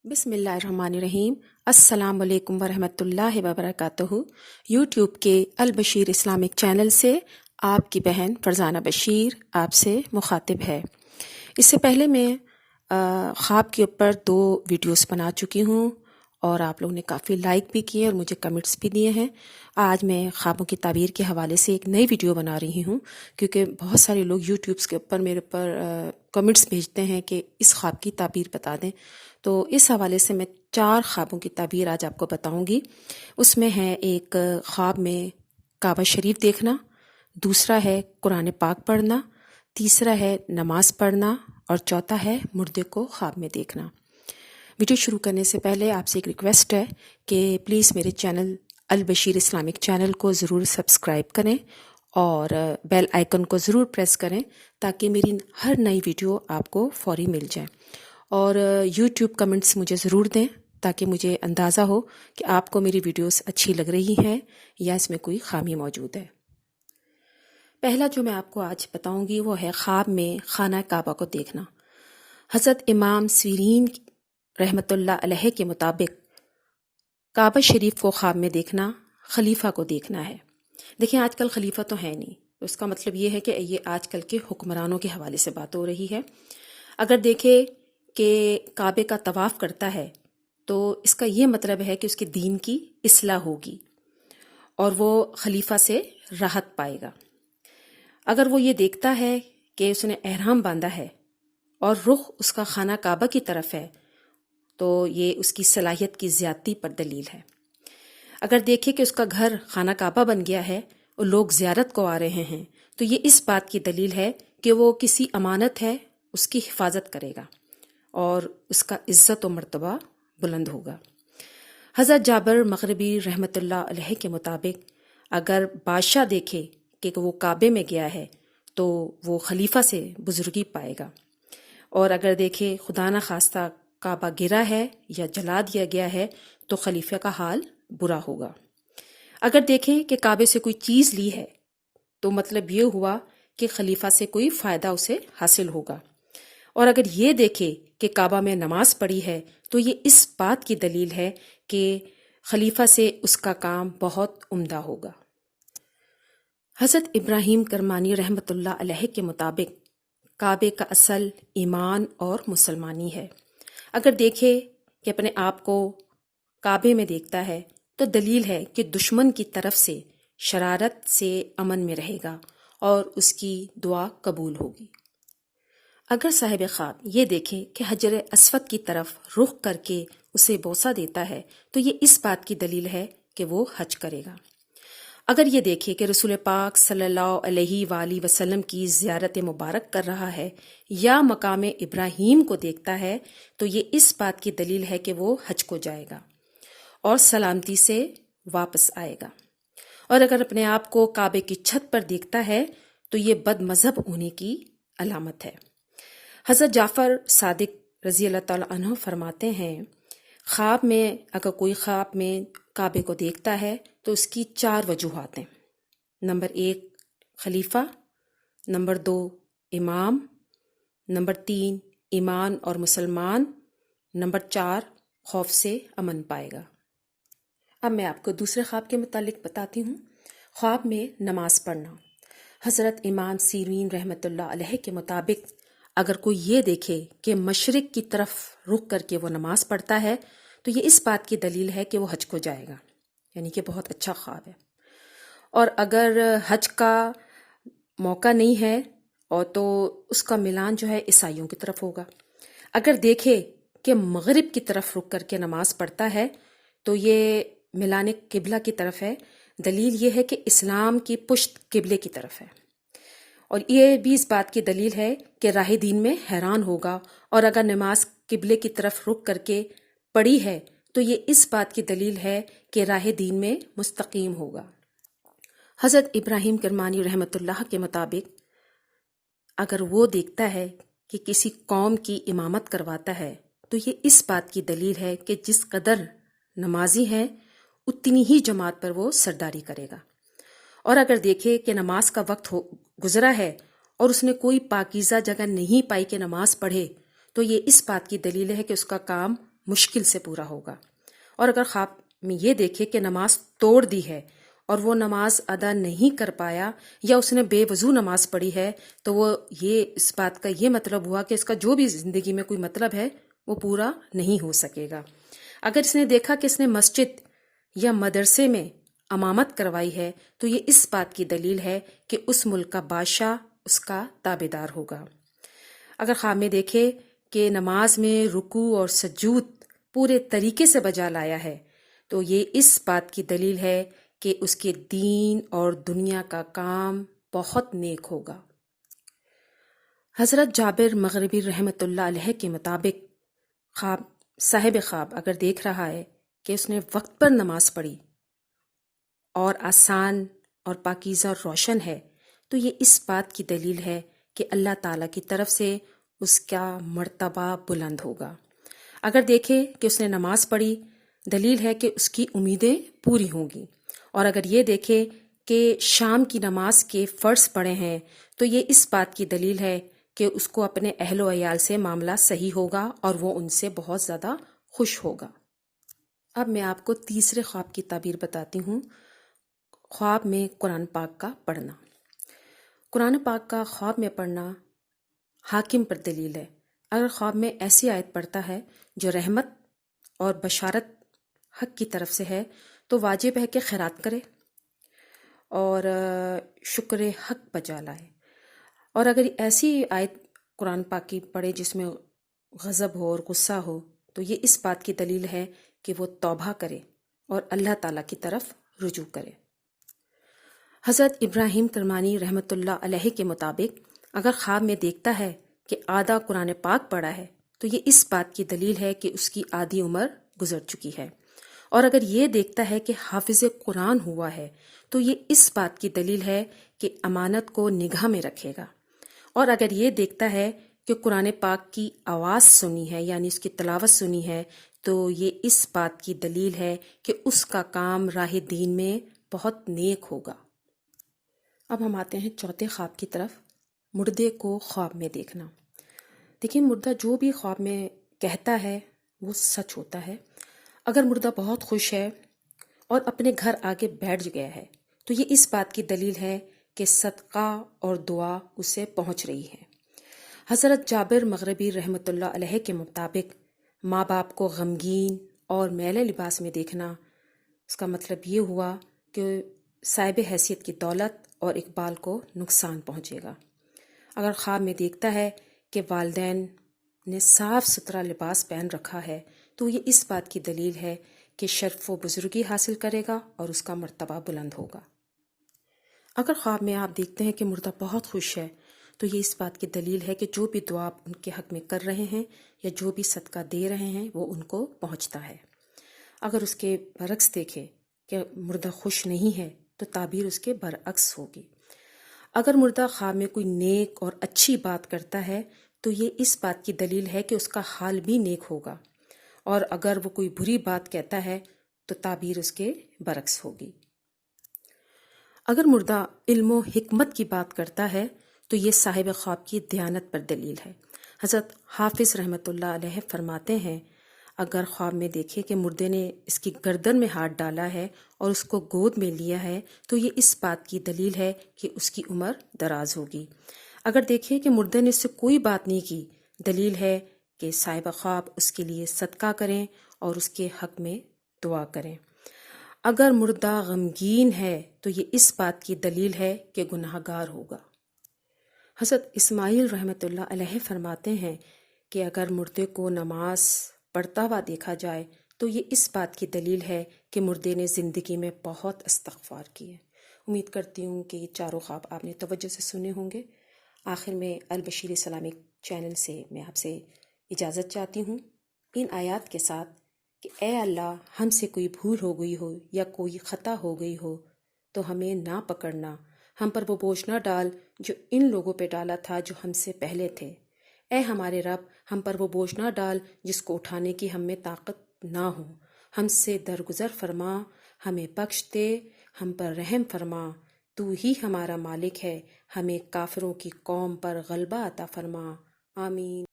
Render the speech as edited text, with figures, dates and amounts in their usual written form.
बिस्मिल्लाहिर्रहमानिर्रहीम। अस्सलाम वालेकुम वरहमतुल्लाहि वबरकातुहू। यूट्यूब के अलबशीर इस्लामिक चैनल से आपकी बहन फरजाना बशीर आपसे मुखातिब है। इससे पहले मैं ख्वाब के ऊपर 2 वीडियोस बना चुकी हूँ और आप लोगों ने काफ़ी लाइक भी किए और मुझे कमेंट्स भी दिए हैं। आज मैं ख्वाबों की ताबीर के हवाले से एक नई वीडियो बना रही हूँ, क्योंकि बहुत सारे लोग यूट्यूब्स के ऊपर मेरे ऊपर कमेंट्स भेजते हैं कि इस ख्वाब की ताबीर बता दें। तो इस हवाले से मैं 4 ख्वाबों की ताबीर आज आपको बताऊंगी। उसमें है एक ख्वाब में काबा शरीफ देखना, दूसरा है कुरान पाक पढ़ना, तीसरा है नमाज पढ़ना और चौथा है मुर्दे को ख्वाब में देखना। वीडियो शुरू करने से पहले आपसे एक रिक्वेस्ट है कि प्लीज़ मेरे चैनल अल बशीर इस्लामिक चैनल को ज़रूर सब्सक्राइब करें और बेल आइकन को ज़रूर प्रेस करें ताकि मेरी हर नई वीडियो आपको फौरी मिल जाए। और यूट्यूब कमेंट्स मुझे ज़रूर दें ताकि मुझे अंदाज़ा हो कि आपको मेरी वीडियोस अच्छी लग रही हैं या इसमें कोई खामी मौजूद है। पहला जो मैं आपको आज बताऊंगी वो है ख्वाब में खाना काबा को देखना। हज़रत इमाम सीरीन रहमतुल्लाह अलैह के मुताबिक काबा शरीफ को ख्वाब में देखना खलीफा को देखना है। देखिए, आजकल खलीफा तो है नहीं, तो इसका मतलब ये है कि ये आजकल के हुक्मरानों के हवाले से बात हो रही है। अगर देखें कि काबे का तवाफ़ करता है तो इसका ये मतलब है कि उसके दीन की इस्लाह होगी और वो खलीफा से राहत पाएगा। अगर वो ये देखता है कि उसने एहराम बांधा है और रुख उसका खाना काबा की तरफ है तो ये उसकी सलाहियत की ज़्यादती पर दलील है। अगर देखे कि उसका घर खाना काबा बन गया है और लोग ज़ियारत को आ रहे हैं तो ये इस बात की दलील है कि वो किसी अमानत है उसकी हिफाजत करेगा और उसका इज्जत व मर्तबा बुलंद होगा। हज़रत जाबिर मग़रिबी रहमतुल्लाह अलैह के मुताबिक अगर बादशाह देखे कि वो काबे में गया है तो वो खलीफा से बुजुर्गी पाएगा, और अगर देखे खुदा न खास्ता काबा गिरा है या जला दिया गया है तो खलीफा का हाल बुरा होगा। अगर देखे कि काबे से कोई चीज़ ली है तो मतलब ये हुआ कि खलीफा से कोई फ़ायदा उसे हासिल होगा, और अगर ये देखे कि काबा में नमाज पढ़ी है तो ये इस बात की दलील है कि खलीफा से उसका काम बहुत उम्दा होगा। हज़रत इब्राहीम करमानी रहमतुल्लाह अलैह के मुताबिक काबे का असल ईमान और मुसलमानी है। अगर देखे कि अपने आप को काबे में देखता है तो दलील है कि दुश्मन की तरफ से शरारत से अमन में रहेगा और उसकी दुआ कबूल होगी। अगर साहिब ख्वाब ये देखे कि हजर अस्वद की तरफ रुख करके उसे बोसा देता है तो ये इस बात की दलील है कि वो हज करेगा। अगर ये देखे कि रसूल पाक सल्लल्लाहु अलैहि वसल्लम की ज़ियारत मुबारक कर रहा है या मकाम इब्राहीम को देखता है तो ये इस बात की दलील है कि वो हज को जाएगा और सलामती से वापस आएगा। और अगर अपने आप को काबे की छत पर देखता है तो ये बद मजहब होने की अलामत है। हज़रत जाफ़र सादिक रज़ी अल्लाह ताला अन्हु फरमाते हैं, ख्वाब में अगर कोई ख्वाब में काबे को देखता है तो उसकी 4 वजूहात हैं। नंबर 1 खलीफा, नंबर 2 इमाम, नंबर 3 ईमान और मुसलमान, नंबर 4 खौफ से अमन पाएगा। अब मैं आपको दूसरे ख्वाब के मुतालिक बताती हूँ। ख्वाब में नमाज पढ़ना। हज़रत इमाम सीरीन रहमतुल्लाह अलैह के मुताबिक अगर कोई ये देखे कि मशरिक की तरफ रुख करके वो नमाज पढ़ता है तो ये इस बात की दलील है कि वो हज को जाएगा, यानी कि बहुत अच्छा ख्वाब है। और अगर हज का मौका नहीं है और तो उसका मिलान जो है ईसाइयों की तरफ होगा। अगर देखे कि मगरिब की तरफ रुख करके नमाज पढ़ता है तो ये मिलान किबला की तरफ है। दलील ये है कि इस्लाम की पुश्त किबले की तरफ है, और ये भी इस बात की दलील है कि राह दीन में हैरान होगा। और अगर नमाज किबले की तरफ रुख करके पढ़ी है तो ये इस बात की दलील है कि राह दीन में मुस्तकीम होगा। हज़रत इब्राहीम करमानी रहमतुल्लाह के मुताबिक अगर वो देखता है कि किसी कौम की इमामत करवाता है तो ये इस बात की दलील है कि जिस कदर नमाजी है उतनी ही जमात पर वो सरदारी करेगा। और अगर देखे कि नमाज का वक्त गुजरा है और उसने कोई पाकीज़ा जगह नहीं पाई कि नमाज पढ़े तो ये इस बात की दलील है कि उसका काम مشکل سے پورا ہوگا۔ اور اگر خواب میں یہ دیکھے کہ نماز توڑ دی ہے اور وہ نماز ادا نہیں کر پایا یا اس نے بے وضو نماز پڑھی ہے، تو وہ اس بات کا یہ مطلب ہوا کہ اس کا جو بھی زندگی میں کوئی مطلب ہے وہ پورا نہیں ہو سکے گا۔ اگر اس نے دیکھا کہ اس نے مسجد یا مدرسے میں امامت کروائی ہے تو یہ اس بات کی دلیل ہے کہ اس ملک کا بادشاہ اس کا تابع دار ہوگا۔ اگر خواب میں دیکھے کہ نماز میں رکوع اور سجود پورے طریقے سے بجا لایا ہے تو یہ اس بات کی دلیل ہے کہ اس کے دین اور دنیا کا کام بہت نیک ہوگا۔ حضرت جابر مغربی رحمۃ اللہ علیہ کے مطابق صاحب خواب اگر دیکھ رہا ہے کہ اس نے وقت پر نماز پڑھی اور آسان اور پاکیزہ اور روشن ہے تو یہ اس بات کی دلیل ہے کہ اللہ تعالیٰ کی طرف سے اس کا مرتبہ بلند ہوگا۔ اگر دیکھے کہ اس نے نماز پڑھی، دلیل ہے کہ اس کی امیدیں پوری ہوں گی۔ اور اگر یہ دیکھے کہ شام کی نماز کے فرض پڑے ہیں تو یہ اس بات کی دلیل ہے کہ اس کو اپنے اہل و عیال سے معاملہ صحیح ہوگا اور وہ ان سے بہت زیادہ خوش ہوگا۔ اب میں آپ کو تیسرے خواب کی تعبیر بتاتی ہوں، خواب میں قرآن پاک کا پڑھنا۔ قرآن پاک کا خواب میں پڑھنا حاکم پر دلیل ہے۔ اگر خواب میں ایسی آیت پڑھتا ہے جو رحمت اور بشارت حق کی طرف سے ہے تو واجب ہے کہ خیرات کرے اور شکر حق بجا لائے۔ اور اگر ایسی آیت قرآن پاک کی پڑھے جس میں غضب ہو اور غصہ ہو تو یہ اس بات کی دلیل ہے کہ وہ توبہ کرے اور اللہ تعالیٰ کی طرف رجوع کرے۔ حضرت ابراہیم کرمانی رحمۃ اللہ علیہ کے مطابق اگر خواب میں دیکھتا ہے کہ آدھا قرآن پاک پڑھا ہے تو یہ اس بات کی دلیل ہے کہ اس کی آدھی عمر گزر چکی ہے۔ اور اگر یہ دیکھتا ہے کہ حافظ قرآن ہوا ہے تو یہ اس بات کی دلیل ہے کہ امانت کو نگاہ میں رکھے گا۔ اور اگر یہ دیکھتا ہے کہ قرآن پاک کی آواز سنی ہے یعنی اس کی تلاوت سنی ہے تو یہ اس بات کی دلیل ہے کہ اس کا کام راہ دین میں بہت نیک ہوگا۔ اب ہم آتے ہیں چوتھے خواب کی طرف، مردے کو خواب میں دیکھنا۔ دیکھیں، مردہ جو بھی خواب میں کہتا ہے وہ سچ ہوتا ہے۔ اگر مردہ بہت خوش ہے اور اپنے گھر آگے بیٹھ گیا ہے تو یہ اس بات کی دلیل ہے کہ صدقہ اور دعا اسے پہنچ رہی ہے۔ حضرت جابر مغربی رحمۃ اللہ علیہ کے مطابق ماں باپ کو غمگین اور میلے لباس میں دیکھنا، اس کا مطلب یہ ہوا کہ صاحب حیثیت کی دولت اور اقبال کو نقصان پہنچے گا۔ اگر خواب میں دیکھتا ہے کہ والدین نے صاف ستھرا لباس پہن رکھا ہے تو یہ اس بات کی دلیل ہے کہ شرف و بزرگی حاصل کرے گا اور اس کا مرتبہ بلند ہوگا۔ اگر خواب میں آپ دیکھتے ہیں کہ مردہ بہت خوش ہے تو یہ اس بات کی دلیل ہے کہ جو بھی دعا آپ ان کے حق میں کر رہے ہیں یا جو بھی صدقہ دے رہے ہیں وہ ان کو پہنچتا ہے۔ اگر اس کے برعکس دیکھے کہ مردہ خوش نہیں ہے تو تعبیر اس کے برعکس ہوگی۔ اگر مردہ خواب میں کوئی نیک اور اچھی بات کرتا ہے تو یہ اس بات کی دلیل ہے کہ اس کا حال بھی نیک ہوگا، اور اگر وہ کوئی بری بات کہتا ہے تو تعبیر اس کے برعکس ہوگی۔ اگر مردہ علم و حکمت کی بات کرتا ہے تو یہ صاحب خواب کی دیانت پر دلیل ہے۔ حضرت حافظ رحمۃ اللہ علیہ فرماتے ہیں اگر خواب میں دیکھے کہ مردے نے اس کی گردن میں ہاتھ ڈالا ہے اور اس کو گود میں لیا ہے تو یہ اس بات کی دلیل ہے کہ اس کی عمر دراز ہوگی۔ اگر دیکھے کہ مردے نے اس سے کوئی بات نہیں کی، دلیل ہے کہ صاحب خواب اس کے لیے صدقہ کریں اور اس کے حق میں دعا کریں۔ اگر مردہ غمگین ہے تو یہ اس بات کی دلیل ہے کہ گناہ گار ہوگا۔ حضرت اسماعیل رحمۃ اللہ علیہ فرماتے ہیں کہ اگر مردے کو نماز پڑھتا ہوا دیکھا جائے تو یہ اس بات کی دلیل ہے کہ مردے نے زندگی میں بہت استغفار کیے۔ امید کرتی ہوں کہ یہ چاروں خواب آپ نے توجہ سے سنے ہوں گے۔ آخر میں البشیر اسلامک چینل سے میں آپ سے اجازت چاہتی ہوں ان آیات کے ساتھ کہ اے اللہ، ہم سے کوئی بھول ہو گئی ہو یا کوئی خطا ہو گئی ہو تو ہمیں نہ پکڑنا، ہم پر وہ بوجھ نہ ڈال جو ان لوگوں پہ ڈالا تھا جو ہم سے پہلے تھے۔ اے ہمارے رب، ہم پر وہ بوجھ نہ ڈال جس کو اٹھانے کی ہم میں طاقت نہ ہو، ہم سے درگزر فرما، ہمیں بخش دے، ہم پر رحم فرما، تو ہی ہمارا مالک ہے، ہمیں کافروں کی قوم پر غلبہ عطا فرما، آمین۔